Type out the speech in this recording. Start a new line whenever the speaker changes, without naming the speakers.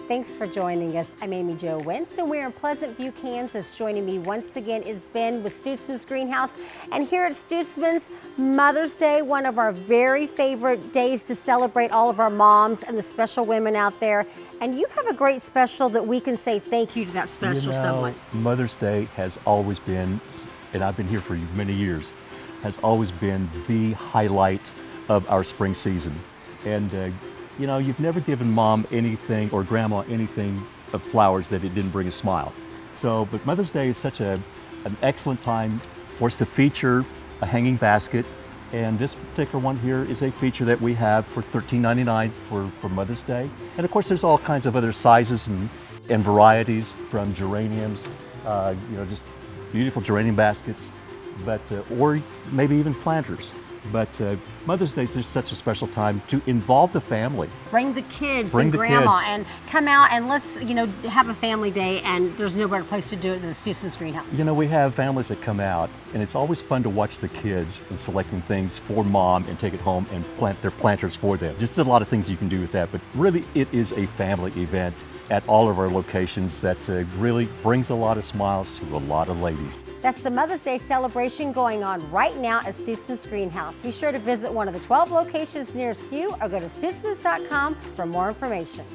Thanks for joining us. I'm Amy Jo Wentz, and we're in Pleasant View, Kansas. Joining me once again is Ben with Stutzman's Greenhouse. And here at Stutzman's, Mother's Day, one of our very favorite days to celebrate all of our moms and the special women out there. And you have a great special that we can say thank you to that special someone.
Mother's Day has always been, and I've been here for many years, has always been the highlight of our spring season. And you know, you've never given mom anything or grandma anything of flowers that it didn't bring a smile. So, but Mother's Day is such an excellent time for us to feature a hanging basket. And this particular one here is a feature that we have for $13.99 for Mother's Day. And of course, there's all kinds of other sizes and varieties, from geraniums, you know, just beautiful geranium baskets, but or maybe even planters. But Mother's Day is just such a special time to involve the family.
Bring the kids and grandma and come out and let's, you know, have a family day, and there's no better place to do it than the Stutzman's Greenhouse.
You know, we have families that come out, and it's always fun to watch the kids and selecting things for mom and take it home and plant their planters for them. Just a lot of things you can do with that, but really it is a family event at all of our locations that really brings a lot of smiles to a lot of ladies.
That's the Mother's Day celebration going on right now at Stutzman's Greenhouse. Be sure to visit one of the 12 locations nearest you or go to stutzmans.com for more information.